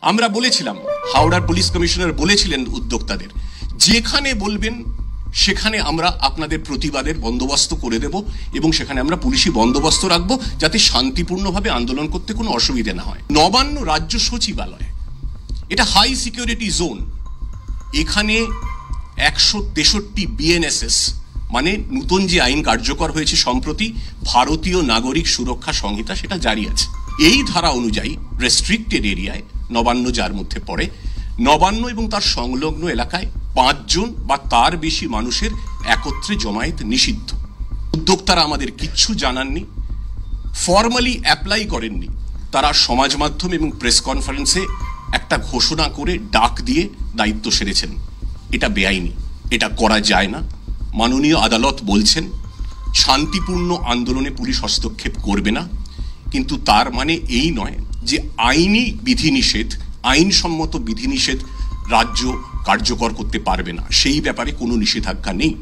আমরা বলেছিলাম, হাওড়ার পুলিশ কমিশনার বলেছিলেন উদ্যোক্তাদের, যেখানে বলবেন সেখানে আমরা আপনাদের প্রতিবাদের বন্দোবস্ত করে দেব এবং সেখানে আমরা পুলিশি বন্দোবস্ত রাখবো যাতে শান্তিপূর্ণভাবে আন্দোলন করতে কোনো অসুবিধা না হয়। নবান্ন রাজ্য সচিবালয় এটা হাই সিকিউরিটি জোন। এখানে 163 বিএনএসএস মানে নতুন যে আইন কার্যকর হয়েছে সম্প্রতি, ভারতীয় নাগরিক সুরক্ষা সংহিতা, সেটা জারি আছে। এই ধারা অনুযায়ী রেস্ট্রিক্টেড এরিয়ায়, নবান্ন যার মধ্যে পড়ে, নবান্ন এবং তার সংলগ্ন এলাকায় 5 জন বা তার বেশি মানুষের একত্রে জমায়েত নিষিদ্ধ। উদ্যোক্তারা আমাদের কিচ্ছু জানাননি, ফর্মালি অ্যাপ্লাই করেননি। তারা সমাজ মাধ্যম এবং প্রেস কনফারেন্সে একটা ঘোষণা করে ডাক দিয়ে দায়িত্ব সেরেছেন। এটা বেআইনি, এটা করা যায় না। মাননীয় আদালত বলছেন শান্তিপূর্ণ আন্দোলনে পুলিশ হস্তক্ষেপ করবে না, কিন্তু তার মানে এই নয় যে আইনি বিধিনিষেধ, আইনসম্মত বিধিনিষেধ রাজ্য কার্যকর করতে পারবে না, সেই ব্যাপারে কোনো নিষেধাজ্ঞা নেই।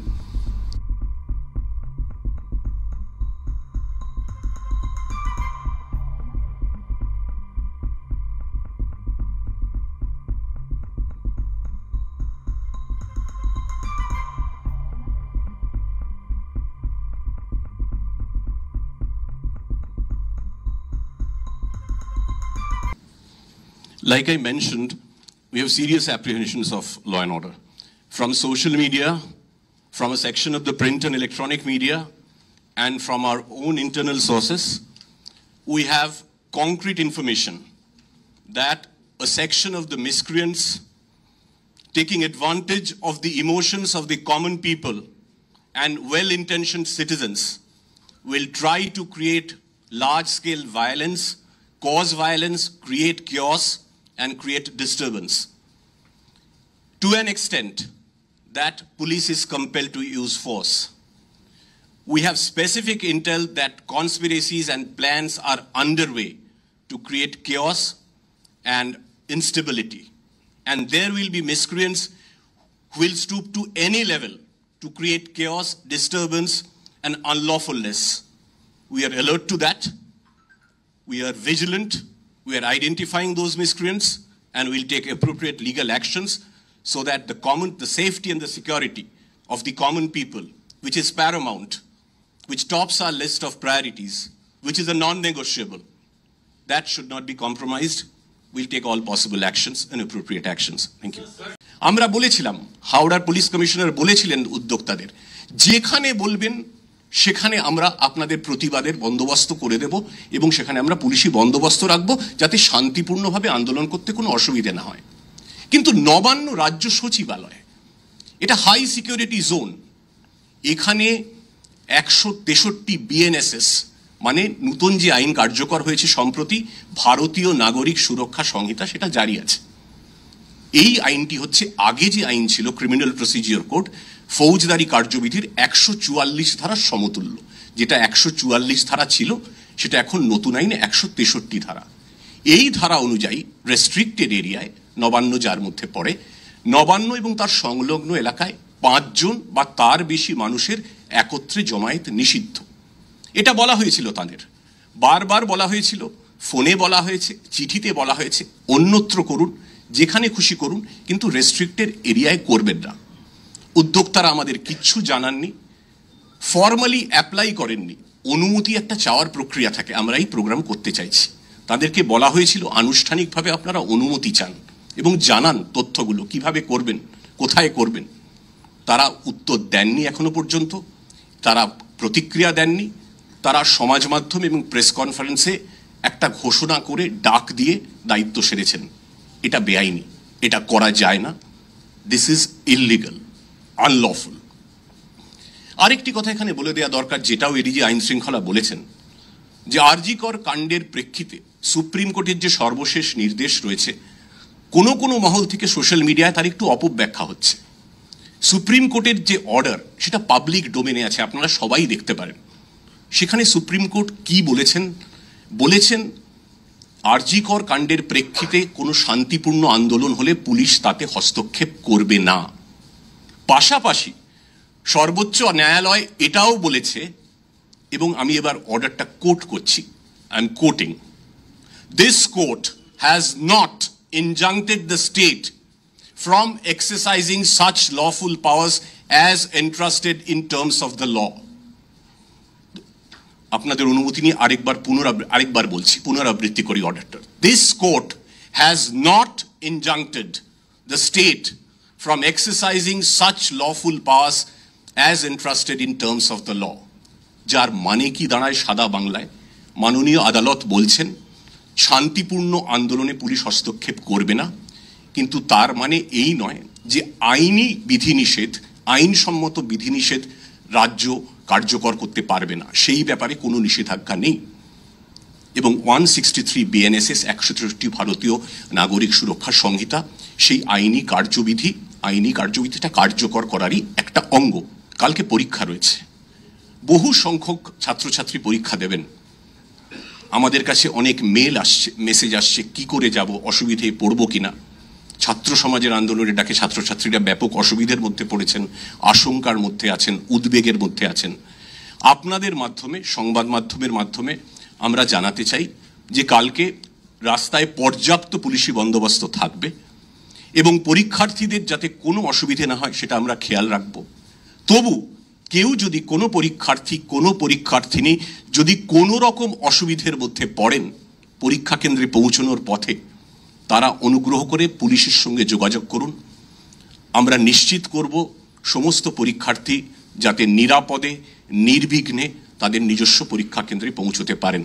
Like I mentioned, we have serious apprehensions of law and order. From social media, from a section of the print and electronic media, and from our own internal sources, we have concrete information that a section of the miscreants, taking advantage of the emotions of the common people and well-intentioned citizens, will try to create large-scale violence, cause violence, create chaos, and create disturbance to an extent that police is compelled to use force. We have specific intel that conspiracies and plans are underway to create chaos and instability, and there will be miscreants who will stoop to any level to create chaos, disturbance, and unlawfulness. We are alert to that. We are vigilant. We are identifying those miscreants and will take appropriate legal actions so that the safety and the security of the common people, which is paramount, which tops our list of priorities, which is a non-negotiable, that should not be compromised. We'll take all possible actions and appropriate actions. Thank you. আমরা বলেছিলাম, হাওড়ার police commissioner বলেছিলেন উদ্যোক্তাদের, যেখানে বলবেন সেখানে আমরা আপনাদের প্রতিবাদের বন্দোবস্ত করে দেব এবং সেখানে আমরা পুলিশি বন্দোবস্ত রাখবো যাতে শান্তিপূর্ণভাবে আন্দোলন করতে কোনো অসুবিধা না হয়। কিন্তু নবান্ন রাজ্য সচিবালয় এটা হাই সিকিউরিটি জোন। এখানে 163 বিএনএসএস মানে নতুন যে আইন কার্যকর হয়েছে সম্প্রতি, ভারতীয় নাগরিক সুরক্ষা সংহিতা, সেটা জারি আছে। এই আইনটি হচ্ছে আগে যে আইন ছিল ক্রিমিনাল প্রসিজিওর কোড, ফৌজদারি কার্যবিধির 144 ধারার সমতুল্য। যেটা 144 ধারা ছিল সেটা এখন নতুন আইনে 163 ধারা। এই ধারা অনুযায়ী রেস্ট্রিক্টেড এরিয়ায়, নবান্ন যার মধ্যে পড়ে, নবান্ন এবং তার সংলগ্ন এলাকায় 5 জন বা তার বেশি মানুষের একত্রে জমায়েত নিষিদ্ধ। এটা বলা হয়েছিল তাদের, বারবার বলা হয়েছিল, ফোনে বলা হয়েছে, চিঠিতে বলা হয়েছে, অন্যত্র করুন, যেখানে খুশি করুন, কিন্তু রেস্ট্রিক্টেড এরিয়ায় করবেন না। উদ্যোক্তারা আমাদের কিচ্ছু জানাননি, ফর্মালি অ্যাপ্লাই করেননি। অনুমতি একটা চাওয়ার প্রক্রিয়া থাকে, আমরা এই প্রোগ্রাম করতে চাইছি। তাদেরকে বলা হয়েছিল আনুষ্ঠানিকভাবে আপনারা অনুমতি চান এবং জানান তথ্যগুলো, কিভাবে করবেন, কোথায় করবেন। তারা উত্তর দেননি এখনো পর্যন্ত, তারা প্রতিক্রিয়া দেননি। তারা সমাজ মাধ্যম এবং প্রেস কনফারেন্সে একটা ঘোষণা করে ডাক দিয়ে দায়িত্ব সেরেছেন। এটা বেআইনি, এটা করা যায় না। This is illegal, unlawful. আরেকটি কথা এখানে বলে দেওয়া দরকার, যেটাও এডিজি আইন শৃঙ্খলা বলেছেন, যে আরজিকর কাণ্ডের প্রেক্ষিতে সুপ্রিম কোর্টের যে সর্বশেষ নির্দেশ রয়েছে, কোনো কোনো মহল থেকে সোশ্যাল মিডিয়ায় তার একটু অপব্যাখ্যা হচ্ছে। সুপ্রিম কোর্টের যে অর্ডার সেটা পাবলিক ডোমেনে আছে, আপনারা সবাই দেখতে পারেন। সেখানে সুপ্রিম কোর্ট কি বলেছেন? বলেছেন আরজিকর কাণ্ডের প্রেক্ষিতে কোনো শান্তিপূর্ণ আন্দোলন হলে পুলিশ তাতে হস্তক্ষেপ করবে না। পাশাপাশি সর্বোচ্চ ন্যায়ালয় এটাও বলেছে, এবং আমি এবার অর্ডারটা কোট করছি, I am coating, this court has not injuncted the state from exercising such lawful powers as entrusted in terms of the law. আপনাদের অনুমতি নিয়ে আরেকবার বলছি, পুনরাবৃত্তি করি অর্ডারটা। This court has not injuncted the state from exercising such lawful powers as entrusted in terms of the law. যার মানে কি দাঁড়ায় সাদা বাংলায়, মাননীয় আদালত বলছেন শান্তিপূর্ণ আন্দোলনে পুলিশ হস্তক্ষেপ করবে না, কিন্তু তার মানে এই নয় যে আইনি বিধিনিষেধ, আইনসম্মত বিধিনিষেধ রাজ্য কার্যকর করতে পারবে না, সেই ব্যাপারে কোনো নিষেধাজ্ঞা নেই। এবং 163 BNSS 163 ভারতীয় নাগরিক সুরক্ষা সংহিতা সেই আইনি কার্যবিধিটা কার্যকর করারই একটা অঙ্গ। কালকে পরীক্ষা রয়েছে, বহু সংখ্যক ছাত্রছাত্রী পরীক্ষা দেবেন। আমাদের কাছে অনেক মেসেজ আসছে কি করে যাব, অসুবিধায় পড়বো কিনা। ছাত্র সমাজের আন্দোলনে ডাকে ছাত্রছাত্রীরা ব্যাপক অসুবিধার মধ্যে পড়েছেন, আশঙ্কার মধ্যে আছেন, উদ্বেগের মধ্যে আছেন। আপনাদের মাধ্যমে, সংবাদ মাধ্যমের মাধ্যমে আমরা জানাতে চাই যে কালকে রাস্তায় পর্যাপ্ত পুলিশি বন্দোবস্ত থাকবে এবং পরীক্ষার্থীদের যাতে কোনো অসুবিধে না হয় সেটা আমরা খেয়াল রাখব। তবু কেউ যদি কোনো পরীক্ষার্থিনী যদি কোনো রকম অসুবিধের মধ্যে পড়েন পরীক্ষা কেন্দ্রে পৌঁছানোর পথে, তারা অনুগ্রহ করে পুলিশের সঙ্গে যোগাযোগ করুন। আমরা নিশ্চিত করব সমস্ত পরীক্ষার্থী যাতে নিরাপদে নির্বিঘ্নে তাদের নিজস্ব পরীক্ষা কেন্দ্রে পৌঁছতে পারেন।